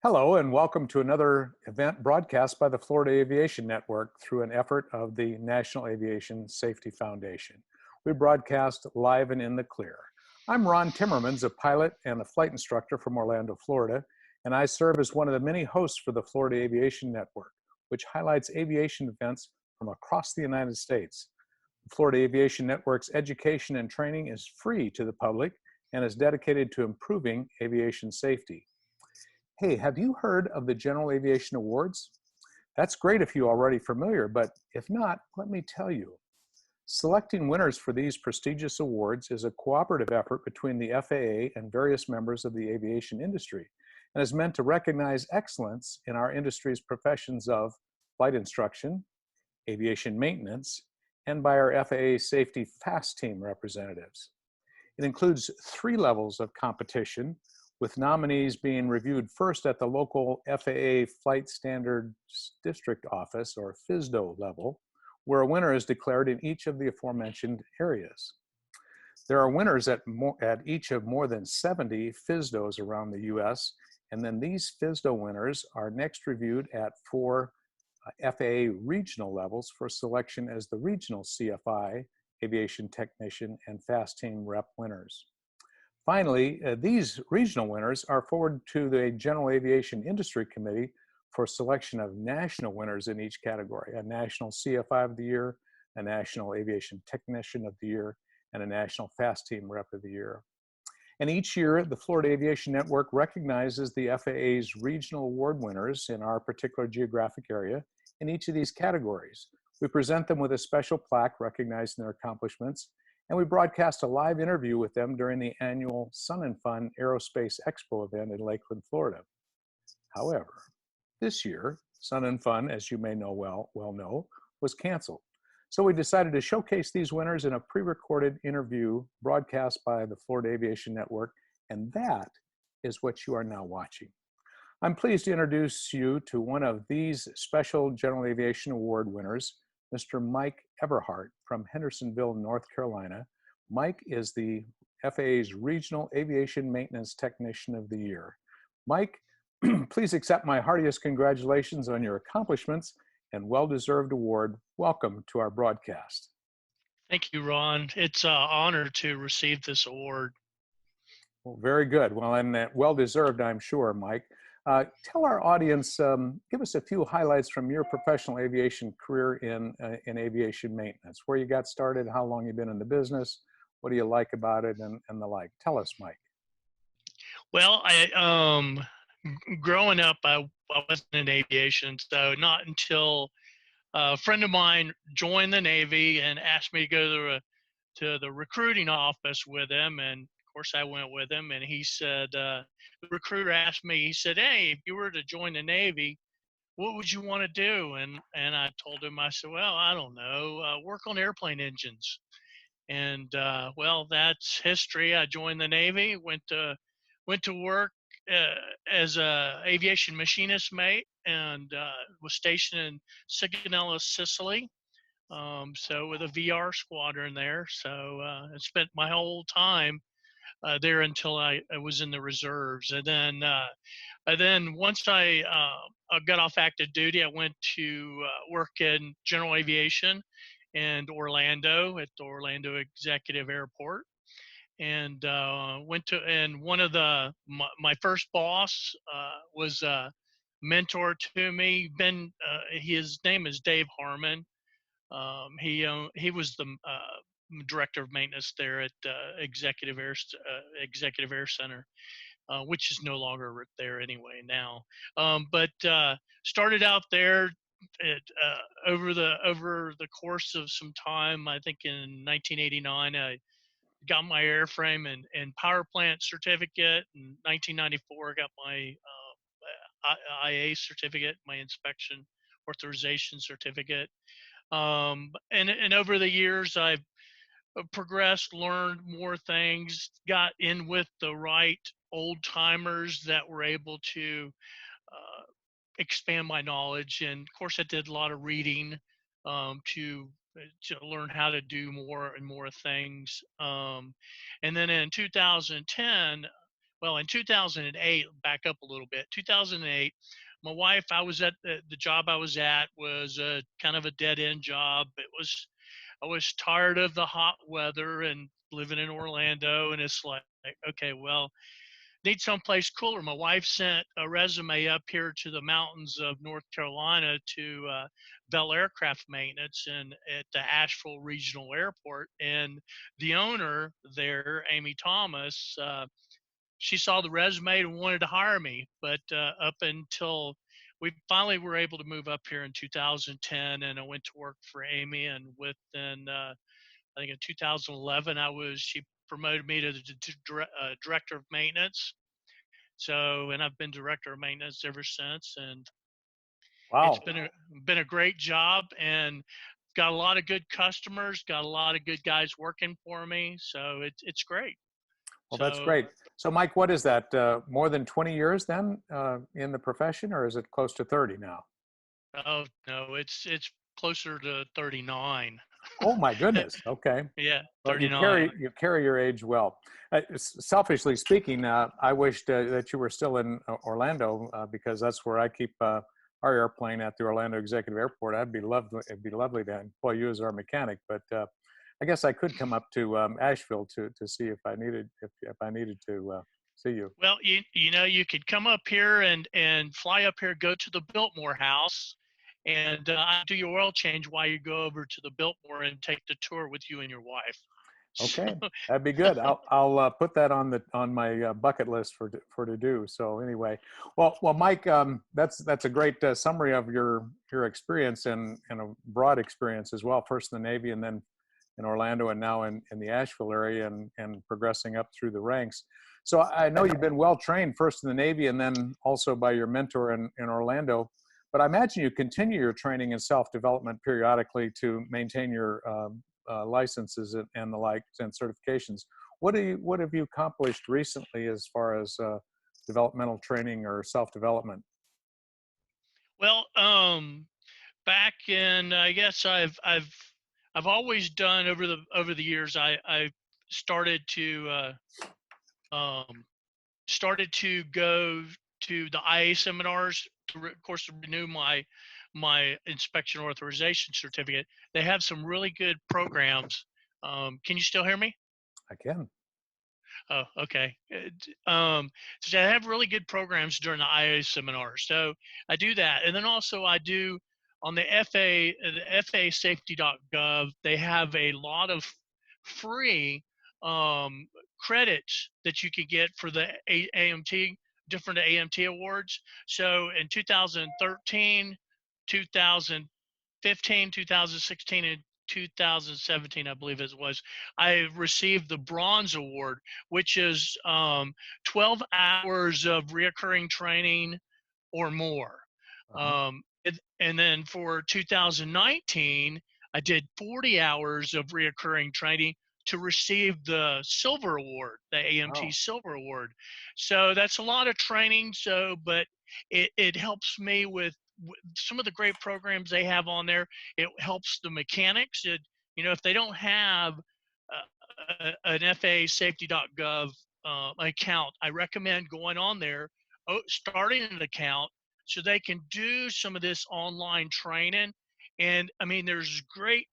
Hello, and welcome to another event broadcast by the Florida Aviation Network through an effort of the National Aviation Safety Foundation. We broadcast live and in the clear. I'm Ron Timmermans, a pilot and a flight instructor from Orlando, Florida, and I serve as one of the many hosts for the Florida Aviation Network, which highlights aviation events from across the United States. The Florida Aviation Network's education and training is free to the public and is dedicated to improving aviation safety. Hey, have you heard of the General Aviation Awards? That's great if you're already familiar, but if not, let me tell you. Selecting winners for these prestigious awards is a cooperative effort between the FAA and various members of the aviation industry, and is meant to recognize excellence in our industry's professions of flight instruction, aviation maintenance, and by our FAA Safety FAST Team representatives. It includes 3 levels of competition, with nominees being reviewed first at the local FAA Flight Standards District Office, or FSDO level, where a winner is declared in each of the aforementioned areas. There are winners at each of more than 70 FSDOs around the US, and then these FSDO winners are next reviewed at 4 FAA regional levels for selection as the regional CFI, Aviation Technician, and FAST Team Rep winners. Finally, these regional winners are forwarded to the General Aviation Industry Committee for selection of national winners in each category: a National CFI of the Year, a National Aviation Technician of the Year, and a National FAST Team Rep of the Year. And each year, the Florida Aviation Network recognizes the FAA's regional award winners in our particular geographic area in each of these categories. We present them with a special plaque recognizing their accomplishments, and we broadcast a live interview with them during the annual Sun and Fun Aerospace Expo event in Lakeland, Florida. However, this year, Sun and Fun, as you may know well know, was canceled. So we decided to showcase these winners in a pre-recorded interview broadcast by the Florida Aviation Network, and that is what you are now watching. I'm pleased to introduce you to one of these special General Aviation Award winners, Mr. Mike Everhart from Hendersonville, North Carolina. Mike is the FAA's Regional Aviation Maintenance Technician of the Year. Mike, please accept my heartiest congratulations on your accomplishments and well-deserved award. Welcome to our broadcast. Thank you, Ron. It's an honor to receive this award. Well, very good. Well, and well-deserved, I'm sure, Mike. Tell our audience, give us a few highlights from your professional aviation career in aviation maintenance, where you got started, how long you've been in the business, what do you like about it, and the like. Tell us, Mike. Well, growing up, I wasn't in aviation, so not until a friend of mine joined the Navy and asked me to go to the recruiting office with him, and of course I went with him, and he said, the recruiter asked me, he said, "Hey, if you were to join the Navy, what would you want to do?" And I told him, I said, "Well, I don't know, work on airplane engines." And well, that's history. I joined the Navy, went to work as a aviation machinist mate, and was stationed in Sigonella, Sicily. So with a VR squadron there. So I spent my whole time there until I was in the reserves. And then once I got off active duty, I went to work in general aviation in Orlando at the Orlando Executive Airport. And and one of my first boss was a mentor to me. His name is Dave Harmon. He was the director of maintenance there at Executive Air Center, which is no longer there anyway now. But started out there over the course of some time. I think in 1989, I got my airframe and power plant certificate. In 1994, I got my IA certificate, my inspection authorization certificate. And over the years, I've progressed, learned more things, got in with the right old timers that were able to expand my knowledge. And of course, I did a lot of reading to learn how to do more and more things. And then in 2010, well, in 2008, back up a little bit, 2008, my wife, I was at the job I was at was a kind of a dead end job. I was tired of the hot weather and living in Orlando. And it's like, okay, well, need someplace cooler. My wife sent a resume up here to the mountains of North Carolina to Bell Aircraft Maintenance and at the Asheville Regional Airport. And the owner there, Amy Thomas, she saw the resume and wanted to hire me. But up until we finally were able to move up here in 2010, and I went to work for Amy. And within, I think in 2011, she promoted me to the director of maintenance. So, and I've been director of maintenance ever since, and it's Wow. been a great job, and got a lot of good customers, got a lot of good guys working for me. So it's great. Well, that's So, great. So, Mike, what is that? More than 20 years then in the profession, or is it close to 30 now? oh no, it's closer to 39. Oh my goodness. Okay. Yeah, Well, 39. you carry your age well. Selfishly speaking, I wished that you were still in Orlando because that's where I keep our airplane at the Orlando Executive Airport. It'd be lovely to employ you as our mechanic, but I guess I could come up to Asheville to see if I needed to see you. Well, you know, you could come up here and fly up here, go to the Biltmore House, and do your oil change while you go over to the Biltmore and take the tour with you and your wife. Okay, So, that'd be good. I'll put that on my bucket list for to do. So anyway, well, Mike, that's a great summary of your experience and a broad experience as well. First in the Navy, and then in Orlando, and now in the Asheville area, and progressing up through the ranks. So I know you've been well trained first in the Navy, and then also by your mentor in Orlando. But I imagine you continue your training and self-development periodically to maintain your licenses and the like and certifications. What have you accomplished recently as far as developmental training or self-development? well, back in, I guess I've always done over the years. I started to um, started to go to the IA seminars to, of course, to renew my inspection authorization certificate. They have some really good programs. Can you still hear me? I can. Oh, okay. So I have really good programs during the IA seminar. So I do that. And then also I do on the FASafety.gov, they have a lot of free credits that you could get for the AMT, different AMT awards. So in 2013, 2015, 2016, and 2017, I believe it was, I received the Bronze Award, which is 12 hours of reoccurring training or more. Uh-huh. And then for 2019, I did 40 hours of reoccurring training to receive the Silver Award, the AMT Wow. Silver Award. So that's a lot of training. So, but it helps me with some of the great programs they have on there. It helps the mechanics. You know, if they don't have an FASafety.gov account, I recommend going on there, starting an account so they can do some of this online training. And I mean, there's great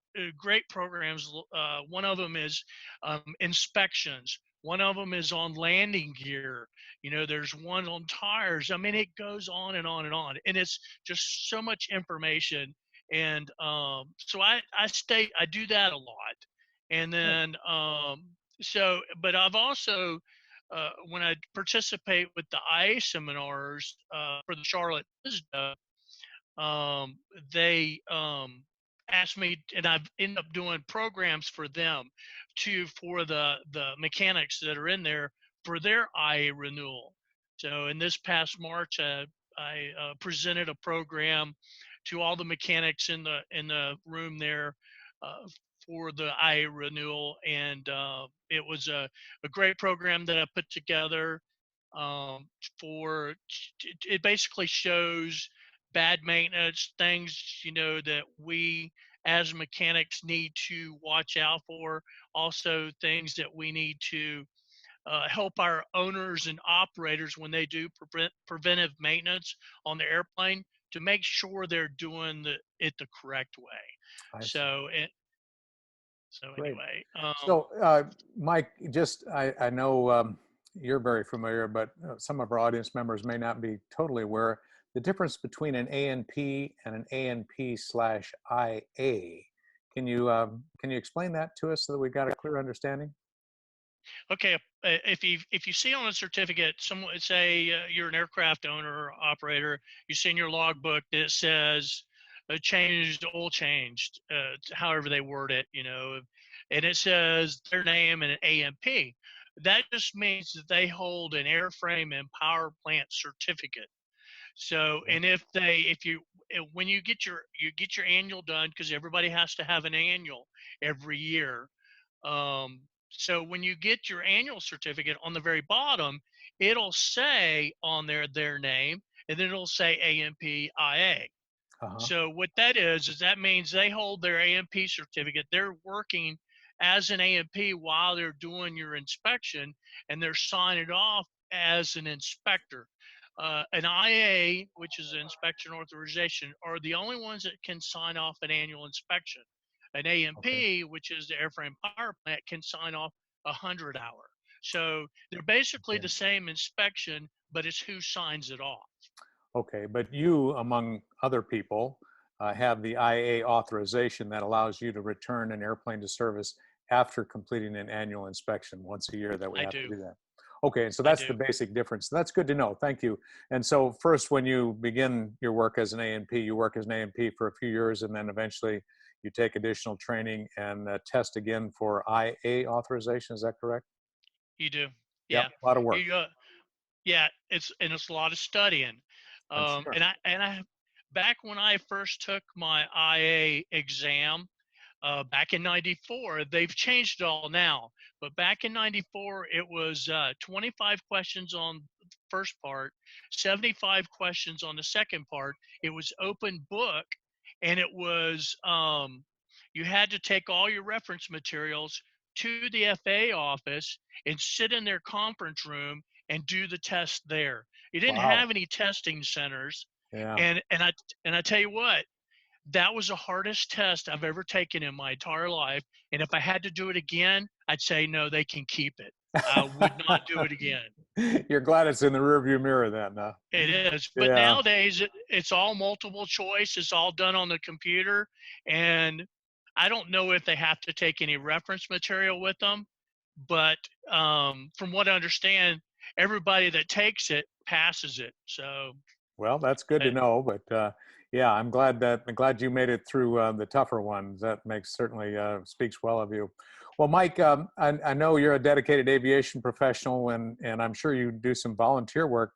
programs. One of them is inspections. One of them is on landing gear. You know, there's one on tires. I mean, it goes on and on and on, and it's just so much information. And so I do that a lot. And Good. then but I've also when I participate with the IA seminars for the Charlotte ISDA, um, they asked me, and I've ended up doing programs for them for the mechanics that are in there for their IA renewal. So in this past March, I presented a program to all the mechanics in the room there uh, for the IA renewal, and it was a great program that I put together. Um, for it basically shows bad maintenance, things, you know, that we as mechanics need to watch out for. Also things that we need to help our owners and operators when they do preventive maintenance on the airplane to make sure they're doing it the correct way. I see. So, Great. anyway, So, Mike, I know you're very familiar, but some of our audience members may not be totally aware the difference between an ANP and an ANP/IA. Can you explain that to us so that we've got a clear understanding? okay, if you see on a certificate, someone say you're an aircraft owner or operator, you see in your logbook that it says changed, oil changed, however they word it, and it says their name and an AMP. That just means that they hold an airframe and power plant certificate. So, Yeah. and when you get your annual done, because everybody has to have an annual every year. So when you get your annual certificate on the very bottom, it'll say on there their name, and then it'll say AMPIA. Uh-huh. So what that is that means they hold their AMP certificate. They're working as an AMP while they're doing your inspection, and they're signing off as an inspector. An IA, which is an inspection authorization, are the only ones that can sign off an annual inspection. An Okay. AMP, which is the airframe power plant, can sign off 100-hour. So they're basically Okay. the same inspection, but it's who signs it off. Okay, but you, among other people, have the IA authorization that allows you to return an airplane to service after completing an annual inspection once a year that we I have to do. do that. Okay, so I that's the do. basic difference. That's good to know. Thank you. And so first, when you begin your work as an ANP, you work as an ANP for a few years, and then eventually you take additional training and test again for IA authorization. Is that correct? You do. Yep, Yeah. a lot of work, You Yeah, it's a lot of studying. I'm sure. And I back when I first took my IA exam, back in 94, they've changed it all now, but back in 94 it was 25 questions on the first part, 75 questions on the second part. It was open book, and it was you had to take all your reference materials to the FA office and sit in their conference room and do the test there. You didn't Wow. have any testing centers, Yeah. and I tell you what, that was the hardest test I've ever taken in my entire life. And if I had to do it again, I'd say no, they can keep it. I would not do it again. You're glad it's in the rearview mirror then, huh? It is, but Yeah. nowadays it's all multiple choice. It's all done on the computer, and I don't know if they have to take any reference material with them, but from what I understand, everybody that takes it passes it. So Well, that's good to uh, know. But yeah, I'm glad you made it through the tougher ones. That makes certainly speaks well of you. Well, Mike, I know you're a dedicated aviation professional, and I'm sure you do some volunteer work,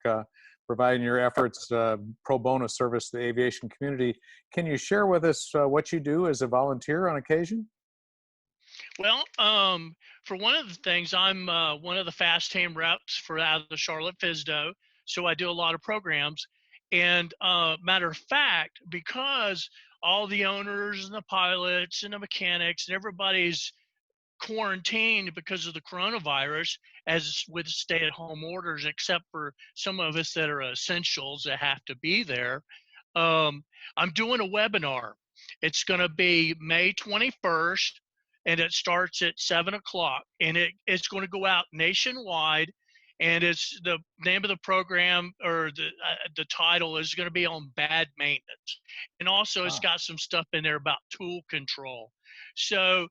providing your efforts pro bono service to the aviation community. Can you share with us what you do as a volunteer on occasion? Well, for one of the things, I'm one of the fast team reps for out of the Charlotte FISDO, so I do a lot of programs. And matter of fact, because all the owners and the pilots and the mechanics and everybody's quarantined because of the coronavirus, as with stay-at-home orders, except for some of us that are essentials that have to be there. Um, I'm doing a webinar. It's going to be May 21st, and it starts at 7 o'clock, and it's going to go out nationwide. And it's the name of the program, or the title is going to be on bad maintenance, and also it's Ah, got some stuff in there about tool control. So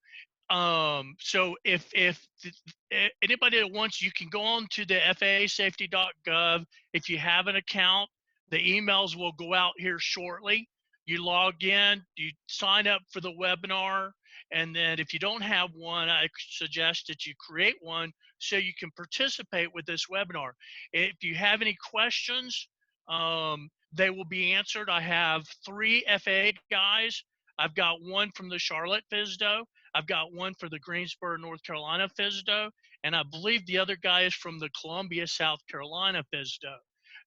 so anybody that wants, you can go on to the FAAsafety.gov. If you have an account, the emails will go out here shortly. You log in, you sign up for the webinar, and then if you don't have one, I suggest that you create one so you can participate with this webinar. If you have any questions, they will be answered. I have 3 FAA guys. I've got one from the Charlotte FISDO. I've got one for the Greensboro, North Carolina FISDO, and I believe the other guy is from the Columbia, South Carolina FISDO.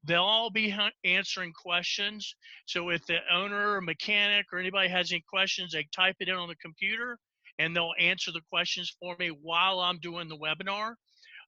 They'll all be answering questions. So if the owner or mechanic or anybody has any questions, they type it in on the computer and they'll answer the questions for me while I'm doing the webinar.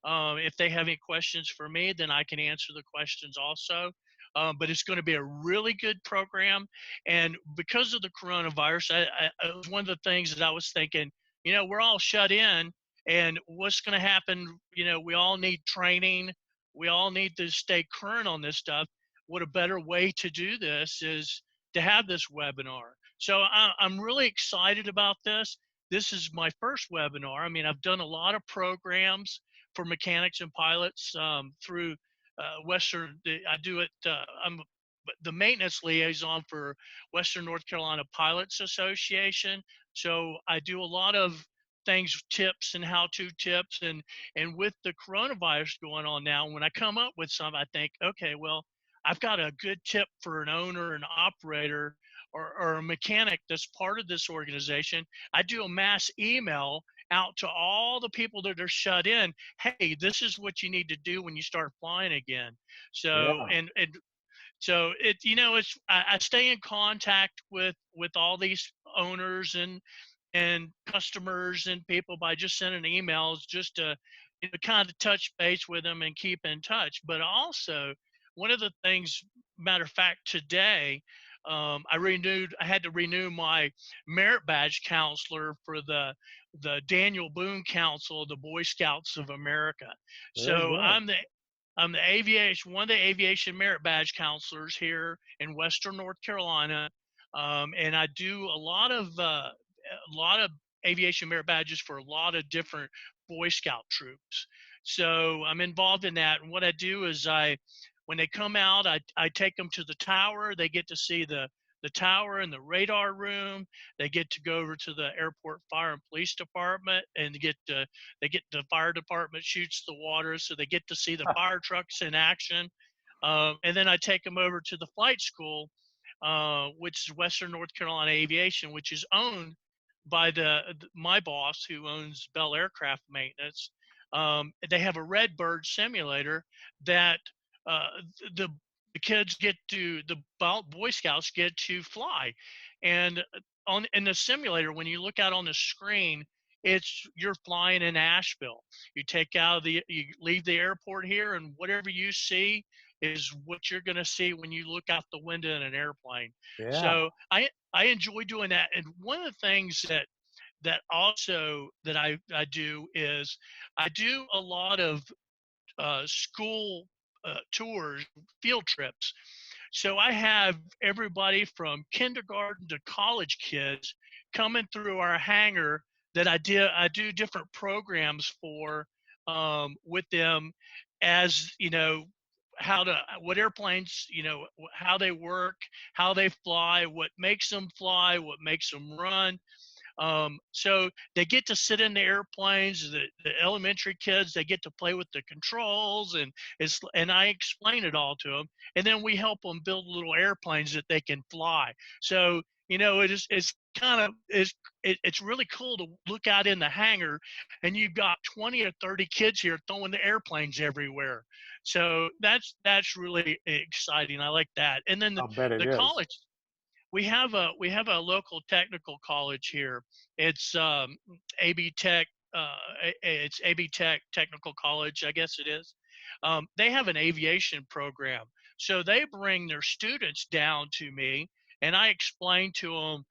If they have any questions for me, then I can answer the questions also. But it's going to be a really good program. And because of the coronavirus, it was one of the things that I was thinking, we're all shut in, and what's going to happen? We all need training. We all need to stay current on this stuff. What a better way to do this is to have this webinar. So I'm really excited about this. This is my first webinar. I mean, I've done a lot of programs for mechanics and pilots through I do it. I'm the maintenance liaison for Western North Carolina Pilots Association. So I do a lot of things, tips and how-to tips, and with the coronavirus going on now, when I come up with some, I think, okay, well, I've got a good tip for an owner, an operator, or a mechanic that's part of this organization. I do a mass email out to all the people that are shut in. Hey, this is what you need to do when you start flying again. So, Yeah. and so I stay in contact with all these owners and customers and people by just sending emails, just to kind of touch base with them and keep in touch. But also, one of the things, matter of fact, today, I had to renew my merit badge counselor for the Daniel Boone Council of the Boy Scouts of America. Very So good. I'm one of the aviation merit badge counselors here in Western North Carolina, and I do a lot of aviation merit badges for a lot of different Boy Scout troops. So I'm involved in that. And what I do is when they come out, I take them to the tower. They get to see the tower and the radar room. They get to go over to the airport fire and police department, and they get the fire department shoots the water, so they get to see the fire trucks in action. And then I take them over to the flight school, which is Western North Carolina Aviation, which is owned by my boss, who owns Bell Aircraft Maintenance. They have a Redbird simulator that uh, the the Boy Scouts get to fly, and in the simulator, when you look out on the screen, you're flying in Asheville. You leave the airport here, and whatever you see is what you're going to see when you look out the window in an airplane. Yeah. So I enjoy doing that. And one of the things that I do is I do a lot of school tours, field trips. So I have everybody from kindergarten to college kids coming through our hangar that I do different programs for with them, as what airplanes, how they work, how they fly, what makes them fly, what makes them run. So they get to sit in the airplanes. The elementary kids, they get to play with the controls, and I explain it all to them. And then we help them build little airplanes that they can fly. So it's really cool to look out in the hangar, and you've got 20 or 30 kids here throwing the airplanes everywhere. So that's really exciting. I like that. And then I'll bet it the is. college we have a local technical college here. It's AB Tech. It's AB Tech Technical College, I guess it is. They have an aviation program, so they bring their students down to me, and I explain to them,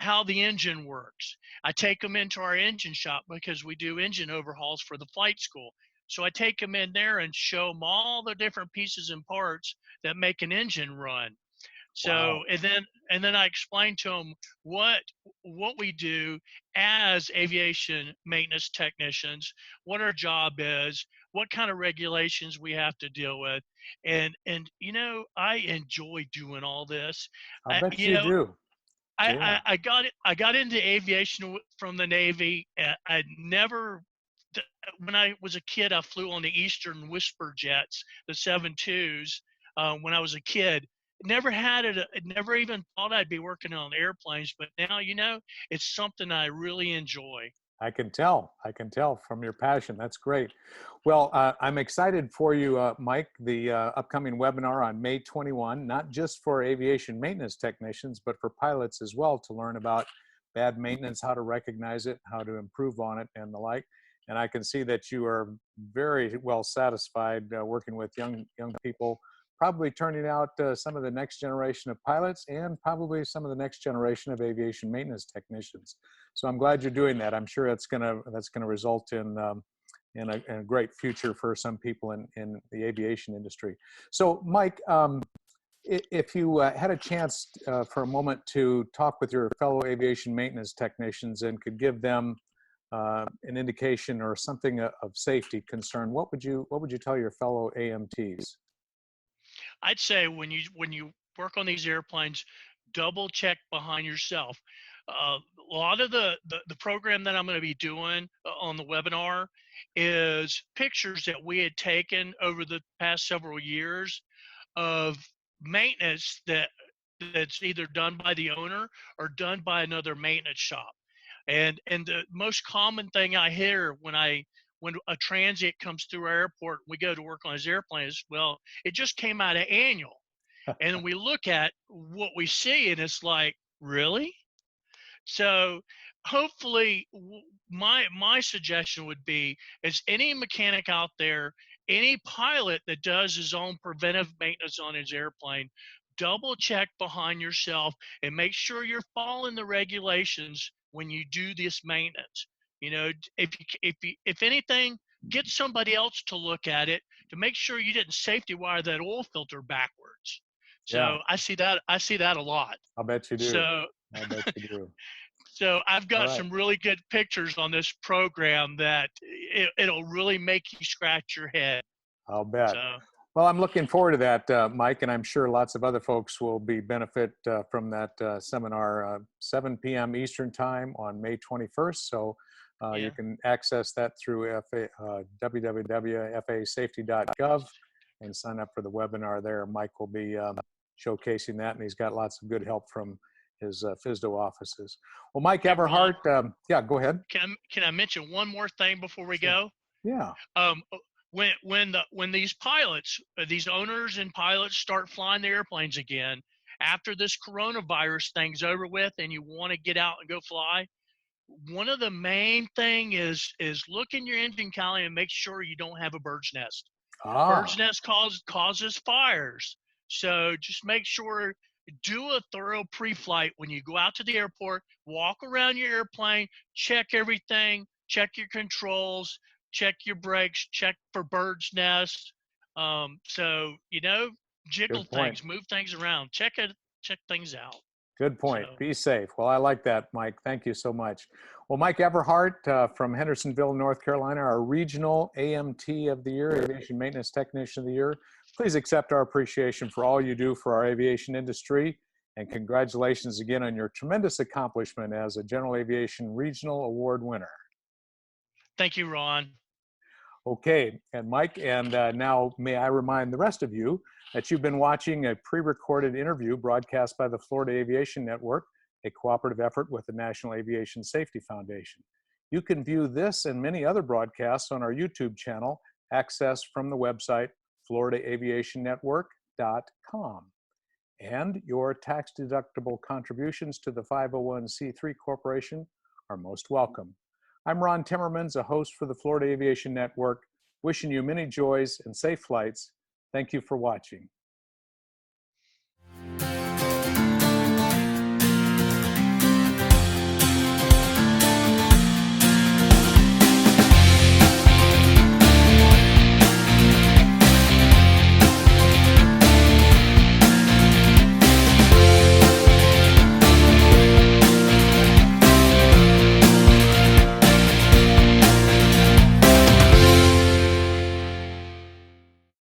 how the engine works. I take them into our engine shop because we do engine overhauls for the flight school. So I take them in there and show them all the different pieces and parts that make an engine run. So Wow. and then I explained to them what we do as aviation maintenance technicians, what our job is, what kind of regulations we have to deal with, and I enjoy doing all this. I I, bet you you know do. I Yeah. I got into aviation from the Navy. I never when I was a kid, I flew on the Eastern Whisper jets, the 7.2s, when I was a kid. Never had it. Never even thought I'd be working on airplanes, but now, it's something I really enjoy. I can tell. I can tell from your passion. That's great. Well, I'm excited for you, Mike, the upcoming webinar on May 21, not just for aviation maintenance technicians, but for pilots as well, to learn about bad maintenance, how to recognize it, how to improve on it, and the like. And I can see that you are very well satisfied working with young people, probably turning out some of the next generation of pilots and probably some of the next generation of aviation maintenance technicians. So I'm glad you're doing that. I'm sure that's gonna result in a great future for some people in the aviation industry. So Mike, if you had a chance for a moment to talk with your fellow aviation maintenance technicians and could give them an indication or something of safety concern, what would you tell your fellow AMTs? I'd say when you work on these airplanes, double check behind yourself. A lot of the program that I'm going to be doing on the webinar is pictures that we had taken over the past several years of maintenance that's either done by the owner or done by another maintenance shop. And the most common thing I hear when a transient comes through our airport, we go to work on his airplane is, well, it just came out of annual. And we look at what we see and it's like, really? So hopefully my suggestion would be is any mechanic out there, any pilot that does his own preventive maintenance on his airplane, double check behind yourself and make sure you're following the regulations when you do this maintenance. You know, if anything, get somebody else to look at it to make sure you didn't safety wire that oil filter backwards. Yeah, So I see that a lot. I'll bet you do. So I bet you do. So I've All got right. some really good pictures on this program that it'll really make you scratch your head. I'll bet. So Well, I'm looking forward to that, Mike, and I'm sure lots of other folks will be benefit from that seminar, 7 p.m. Eastern Time on May 21st. So yeah, you can access that through www.fasafety.gov and sign up for the webinar there. Mike will be showcasing that, and he's got lots of good help from his FSDO offices. Well, Mike hey, Ron, Everhart, yeah, go ahead. can I mention one more thing before we Sure. go? Yeah. Um, when these pilots, these owners and pilots start flying the airplanes again after this coronavirus thing's over with, and you want to get out and go fly, one of the main thing is look in your engine column and make sure you don't have a bird's nest. Bird's Ah, nest causes fires. So just make sure, do a thorough pre-flight when you go out to the airport, walk around your airplane, check everything, check your controls, check your brakes, check for bird's nests. So, you know, jiggle good point. things, move things around, check things out. Good So point. Be safe. Well, I like that, Mike. Thank you so much. Well, Mike Everhart from Hendersonville, North Carolina, our regional AMT of the year, Aviation Maintenance Technician of the Year. Please accept our appreciation for all you do for our aviation industry, and congratulations again on your tremendous accomplishment as a General Aviation Regional Award winner. thank you, Ron. Okay, and Mike, and now may I remind the rest of you that you've been watching a pre-recorded interview broadcast by the Florida Aviation Network, a cooperative effort with the National Aviation Safety Foundation. You can view this and many other broadcasts on our YouTube channel, accessed from the website floridaaviationnetwork.com. And your tax-deductible contributions to the 501c3 corporation are most welcome. I'm Ron Timmermans, a host for the Florida Aviation Network, wishing you many joys and safe flights. Thank you for watching.